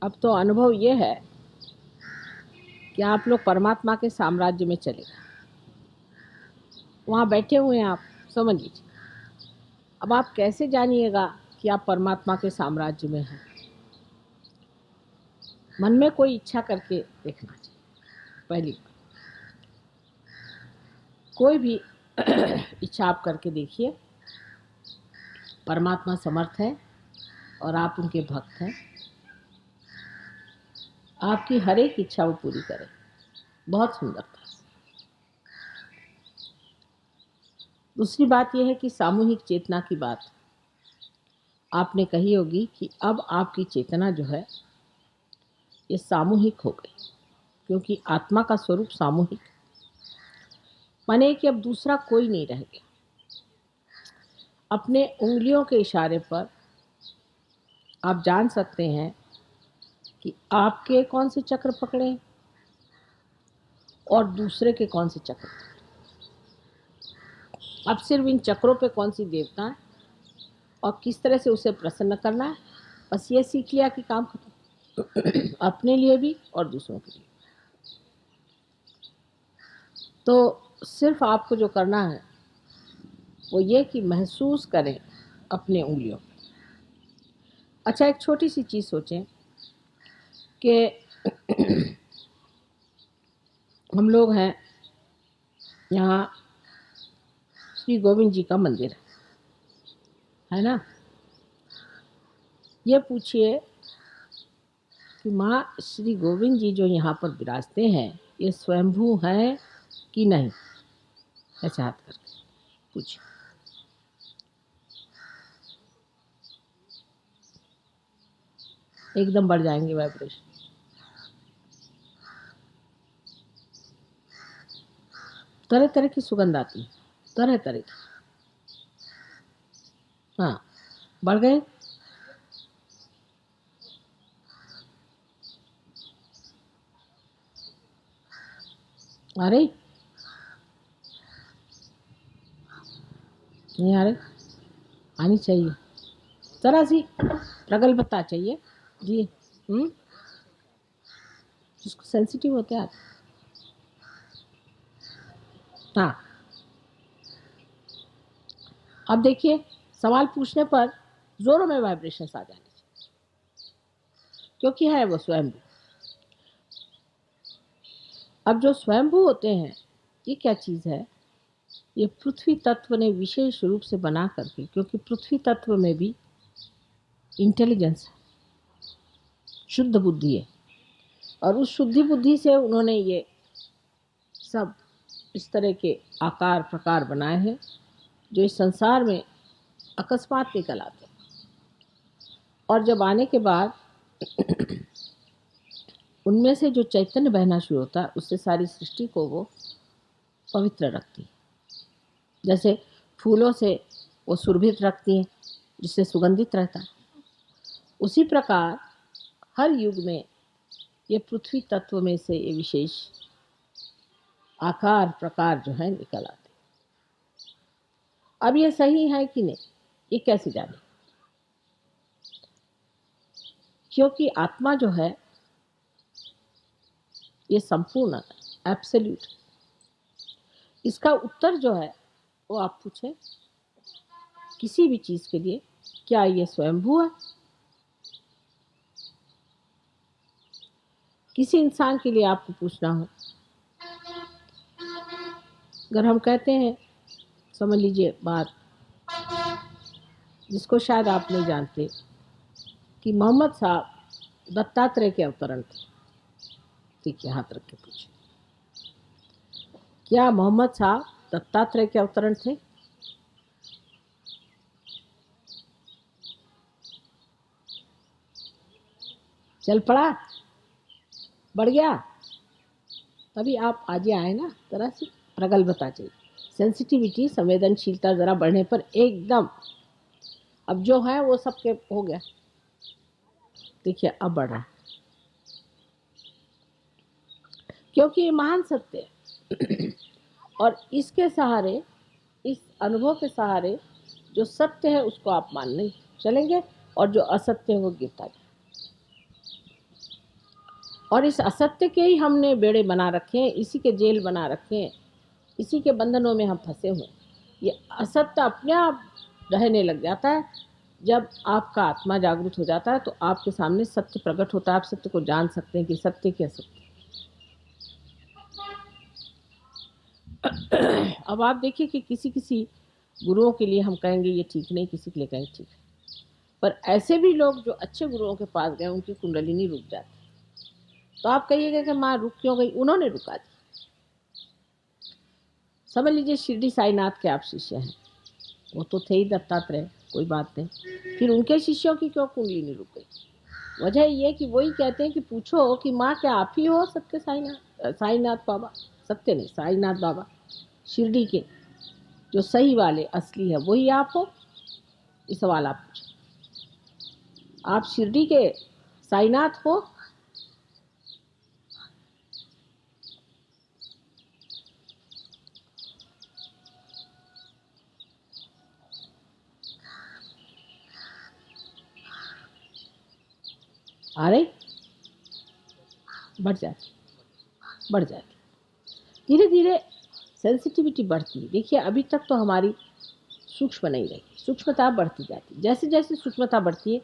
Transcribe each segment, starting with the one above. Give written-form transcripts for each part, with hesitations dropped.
अब तो अनुभव ये है कि आप लोग परमात्मा के साम्राज्य में चले गए। वहाँ बैठे हुए हैं आप, समझ लीजिए। अब आप कैसे जानिएगा कि आप परमात्मा के साम्राज्य में हैं? मन में कोई इच्छा करके देखना चाहिए। पहली बात, कोई भी इच्छा आप करके देखिए। परमात्मा समर्थ है और आप उनके भक्त हैं। आपकी हर एक इच्छा वो पूरी करें। बहुत सुंदर था। दूसरी बात यह है कि सामूहिक चेतना की बात आपने कही होगी कि अब आपकी चेतना जो है ये सामूहिक हो गई, क्योंकि आत्मा का स्वरूप सामूहिक माने कि अब दूसरा कोई नहीं रह गया। अपने उंगलियों के इशारे पर आप जान सकते हैं कि आपके कौन से चक्र पकड़े और दूसरे के कौन से चक्र। अब सिर्फ इन चक्रों पे कौन सी देवता है और किस तरह से उसे प्रसन्न करना है, बस ये सीख लिया कि काम खत्म। अपने लिए भी और दूसरों के लिए। तो सिर्फ आपको जो करना है वो ये कि महसूस करें अपने उंगलियों पे। अच्छा, एक छोटी सी चीज़ सोचें कि हम लोग हैं यहाँ, श्री गोविंद जी का मंदिर है ना। ये पूछिए कि माँ श्री गोविंद जी जो यहाँ पर विराजते हैं ये स्वयंभू हैं कि नहीं? ऐसे हाथ करके पूछिए। एकदम बढ़ जाएंगे वाइब्रेशन। तरह तरह की सुगंध आती है, तरह तरह की। हाँ, बढ़ गए। आ रही? नहीं आ रही? आनी चाहिए, जरा सी प्रगल्भता चाहिए जी। जिसको सेंसिटिव होते हैं। हाँ, अब देखिए, सवाल पूछने पर जोरों में वाइब्रेशन आ जाने चाहिए, क्योंकि है वो स्वयंभू। अब जो स्वयंभू होते हैं ये क्या चीज़ है? ये पृथ्वी तत्व ने विशेष रूप से बना करके, क्योंकि पृथ्वी तत्व में भी इंटेलिजेंस है, शुद्ध बुद्धि है, और उस शुद्धि बुद्धि से उन्होंने ये सब इस तरह के आकार प्रकार बनाए हैं जो इस संसार में अकस्मात निकल आते हैं। और जब आने के बाद उनमें से जो चैतन्य बहना शुरू होता है उससे सारी सृष्टि को वो पवित्र रखती है। जैसे फूलों से वो सुरभित रखती हैं जिससे सुगंधित रहता है, उसी प्रकार हर युग में ये पृथ्वी तत्व में से ये विशेष आकार प्रकार जो है निकल आते हैं। अब ये सही है कि नहीं, ये कैसे जाने? क्योंकि आत्मा जो है ये संपूर्ण है, एब्सोल्यूट। इसका उत्तर जो है वो आप पूछें किसी भी चीज के लिए, क्या ये स्वयंभू है? किसी इंसान के लिए आपको पूछना हो, अगर हम कहते हैं, समझ लीजिए बात जिसको शायद आप नहीं जानते, कि मोहम्मद साहब दत्तात्रेय के अवतरण थे। ठीक है, हाथ रख के पूछिए, क्या मोहम्मद साहब दत्तात्रेय के अवतरण थे? चल पड़ा, बढ़ गया, तभी आप आज आए ना। तरह से प्रगल्भता चाहिए, सेंसिटिविटी, संवेदनशीलता जरा बढ़ने पर एकदम अब जो है वो सबके हो गया। देखिए अब बढ़ रहा है, क्योंकि ये महान सत्य है। और इसके सहारे, इस अनुभव के सहारे जो सत्य है उसको आप मानने चलेंगे और जो असत्य है वो गिरता जाए। और इस असत्य के ही हमने बेड़े बना रखे हैं, इसी के जेल बना रखे हैं, इसी के बंधनों में हम फंसे हुए। ये असत्य अपने आप रहने लग जाता है। जब आपका आत्मा जागृत हो जाता है तो आपके सामने सत्य प्रकट होता है, आप सत्य को जान सकते हैं कि सत्य क्या सत्य। अब आप देखिए कि किसी किसी गुरुओं के लिए हम कहेंगे ये ठीक नहीं, किसी के लिए कहेंगे ठीक है, पर ऐसे भी लोग जो अच्छे गुरुओं के पास गए उनकी कुंडलिनी रुक जाती। तो आप कहिएगा कि माँ रुक क्यों गई? उन्होंने रुका दी। समझ लीजिए शिरडी साईनाथ के आप शिष्य हैं, वो तो थे ही दत्तात्रेय, कोई बात नहीं, फिर उनके शिष्यों की क्यों कुंडलिनी रुक गई? वजह ये कि वही कहते हैं कि पूछो कि माँ क्या आप ही हो सत्य साईनाथ, साईनाथ बाबा, सत्य नहीं साईनाथ बाबा, शिरडी के जो सही वाले असली है वही आप हो? ये सवाल आप पूछो। आप शिरडी के साईनाथ हो? आ रही? बढ़ जाती, बढ़ जाती, धीरे धीरे सेंसिटिविटी बढ़ती है। देखिए अभी तक तो हमारी सूक्ष्म नहीं रही, सूक्ष्मता बढ़ती जाती। जैसे जैसे सूक्ष्मता बढ़ती है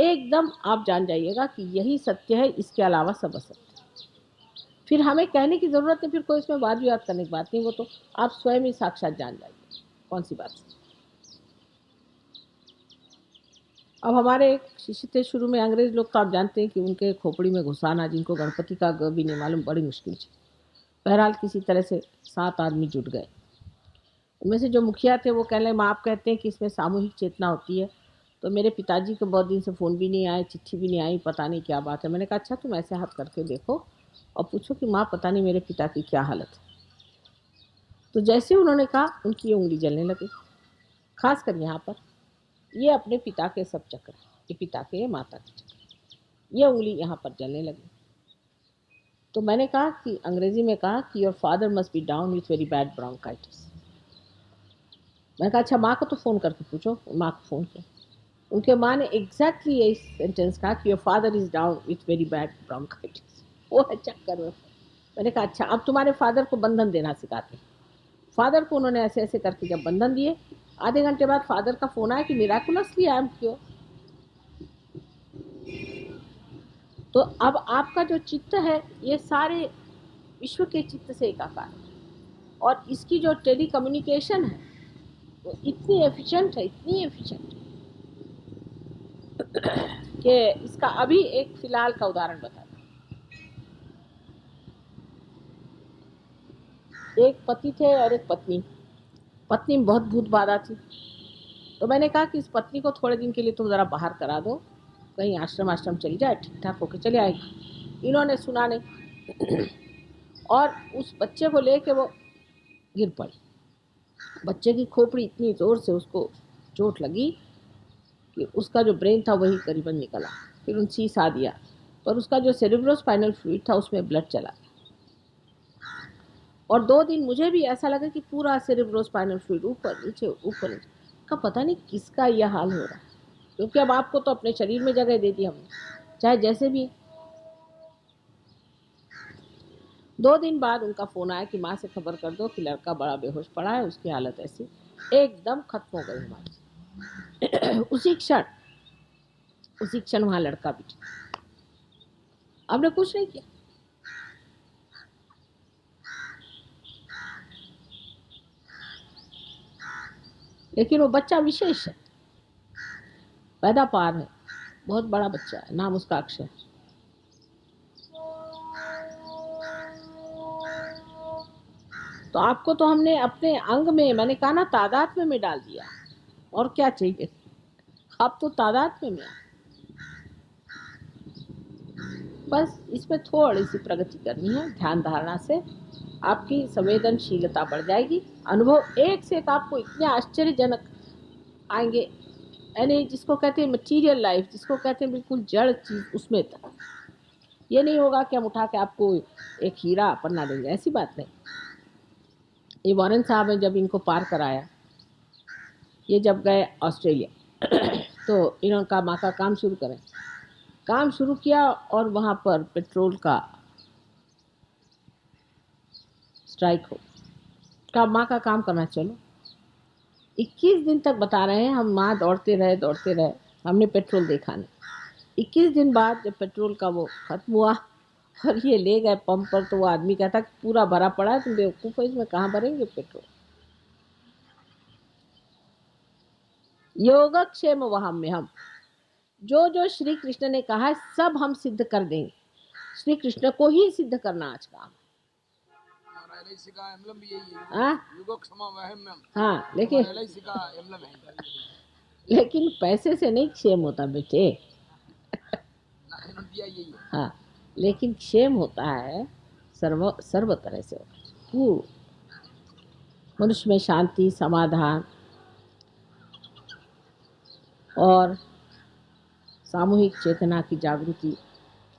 एकदम आप जान जाइएगा कि यही सत्य है, इसके अलावा सब असत्य। फिर हमें कहने की ज़रूरत नहीं, फिर कोई इसमें वाद विवाद करने की बात नहीं, वो तो आप स्वयं ही साक्षात जान जाइए कौन सी बात है। अब हमारे एक शिष्य थे शुरू में, अंग्रेज लोग तो आप जानते हैं कि उनके खोपड़ी में घुसाना, जिनको गणपति का ग भी नहीं मालूम, बड़ी मुश्किल थी। बहरहाल किसी तरह से 7 आदमी जुट गए। उनमें से जो मुखिया थे वो कहने लगे माँ आप कहते हैं कि इसमें सामूहिक चेतना होती है, तो मेरे पिताजी को बहुत दिन से फ़ोन भी नहीं आए, चिट्ठी भी नहीं आई, पता नहीं क्या बात है। मैंने कहा अच्छा तुम ऐसे हाथ करके देखो और पूछो कि माँ पता नहीं मेरे पिता की क्या हालत है। तो जैसे उन्होंने कहा उनकी ये उंगली जलने लगी, खासकर यहाँ पर। ये अपने पिता के सब चक्र, ये पिता के, ये माता के चक्र, ये उंगली यहाँ पर जलने लगी। तो मैंने कहा कि अंग्रेजी में कहा कि your father must be down with very bad bronchitis. मैंने कहा अच्छा माँ को तो फ़ोन करके पूछो। माँ को फ़ोन किया, उनके माँ ने एग्जैक्टली यही सेंटेंस कहा कि your father is down with very bad bronchitis. वो है चक्कर में। मैंने कहा अच्छा अब तुम्हारे फादर को बंधन देना सिखाते हैं। फादर को उन्होंने ऐसे ऐसे करके जब बंधन दिए, आधे घंटे बाद फादर का फ़ोन आया कि मिराकुलसली आई एम क्योर। तो अब आपका जो चित्त है ये सारे विश्व के चित्त से एकाकार है, और इसकी जो टेली कम्युनिकेशन है वो इतनी एफिशिएंट है, इतनी एफिशिएंट कि इसका अभी एक फिलहाल का उदाहरण बताता हूँ। एक पति थे और एक पत्नी। पत्नी में बहुत भूत बाधा थी, तो मैंने कहा कि इस पत्नी को थोड़े दिन के लिए तुम ज़रा बाहर करा दो, कहीं आश्रम चली जाए, ठीक ठाक होकर चले आएगी। इन्होंने सुना नहीं और उस बच्चे को लेके वो गिर पड़ी। बच्चे की खोपड़ी इतनी ज़ोर से उसको चोट लगी कि उसका जो ब्रेन था वही करीबन निकला। फिर उन सीसा दिया, पर उसका जो सेरेब्रोस्पाइनल फ्लूइड था उसमें ब्लड चला। और 2 दिन मुझे भी ऐसा लगा कि पूरा सेरेब्रोस्पाइनल फ्लूइड ऊपर नीचे का पता नहीं किसका यह हाल हो रहा है, क्योंकि अब आपको तो अपने शरीर में जगह दे दी हमने, चाहे जैसे भी। 2 दिन बाद उनका फ़ोन आया कि माँ से खबर कर दो कि लड़का बड़ा बेहोश पड़ा है, उसकी हालत ऐसी। एकदम खत्म हो गई हमारी उसी क्षण वहाँ लड़का भी ठीक। आपने कुछ नहीं किया, लेकिन वो बच्चा विशेष है, पैदा पार है, बहुत बड़ा बच्चा है, नाम उसका अक्षय। तो आपको तो हमने अपने अंग में, मैंने कहा ना, तादात्म्य में डाल दिया, और क्या चाहिए? आप तो तादात्म्य में। बस इसमें थोड़ी सी प्रगति करनी है, ध्यान धारणा से आपकी संवेदनशीलता बढ़ जाएगी। अनुभव एक से एक आपको इतने आश्चर्यजनक आएंगे, यानी जिसको कहते हैं मटीरियल लाइफ, जिसको कहते हैं बिल्कुल जड़ चीज़, उसमें तक। ये नहीं होगा कि हम उठा के आपको एक हीरा पन्ना देंगे, ऐसी बात नहीं। ये वॉरेन साहब ने जब इनको पार कराया, ये जब गए ऑस्ट्रेलिया तो इन्होंने कहा माँ का काम शुरू करें। काम शुरू किया और वहाँ पर पेट्रोल का स्ट्राइक हो। का माँ का काम करना चलो। 21 दिन तक बता रहे हैं हम, माँ दौड़ते रहे, हमने पेट्रोल देखा नहीं। 21 दिन बाद जब पेट्रोल का वो खत्म हुआ और ये ले गए पंप पर, तो वो आदमी कहता कि पूरा भरा पड़ा है, तुम बेवकूफ़ हो, इसमें कहाँ भरेंगे पेट्रोल। योगक्षेम वहां में हम जो जो श्री कृष्ण ने कहा है सब हम सिद्ध कर देंगे। श्री कृष्ण को ही सिद्ध करना आज का। हाँ, लेकिन पैसे से नहीं क्षेम होता बेटे। हाँ, लेकिन क्षेम होता है सर्व तरह से होता है। मनुष्य में शांति, समाधान और सामूहिक चेतना की जागृति,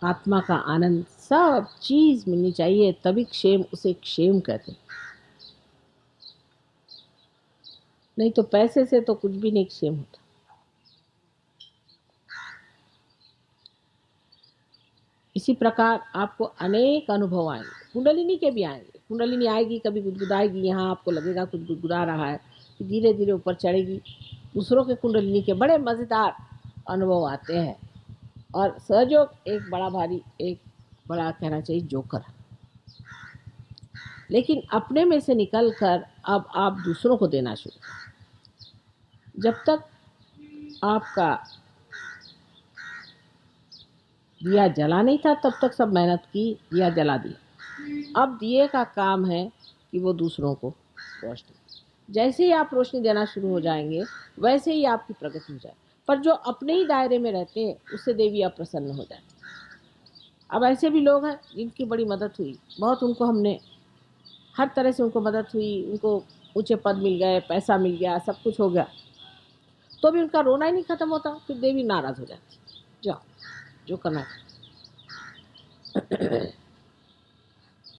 आत्मा का आनंद, सब चीज मिलनी चाहिए, तभी क्षेम, उसे क्षेम कहते हैं। नहीं तो पैसे से तो कुछ भी नहीं क्षेम होता। इसी प्रकार आपको अनेक अनुभव आएंगे, कुंडलिनी के भी आएंगे। कुंडलिनी आएगी, कभी गुदगुदाएगी, यहाँ आपको लगेगा कुछ गुदगुदा रहा है, धीरे धीरे ऊपर चढ़ेगी। दूसरों के कुंडलिनी के बड़े मजेदार अनुभव आते हैं। और सहयोग एक बड़ा भारी, एक बड़ा कहना चाहिए जोकर। लेकिन अपने में से निकलकर अब आप दूसरों को देना शुरू करें। जब तक आपका दिया जला नहीं था तब तक सब मेहनत की, दिया जला दिया। अब दिए का काम है कि वो दूसरों को रोशनी, जैसे ही आप रोशनी देना शुरू हो जाएंगे वैसे ही आपकी प्रगति हो जाए। पर जो अपने ही दायरे में रहते हैं उससे देवी अप्रसन्न हो जाती। अब ऐसे भी लोग हैं जिनकी बड़ी मदद हुई, बहुत उनको हमने हर तरह से उनको मदद हुई, उनको ऊंचे पद मिल गए, पैसा मिल गया, सब कुछ हो गया, तो भी उनका रोना ही नहीं खत्म होता। फिर देवी नाराज हो जाती, जाओ जो करना है।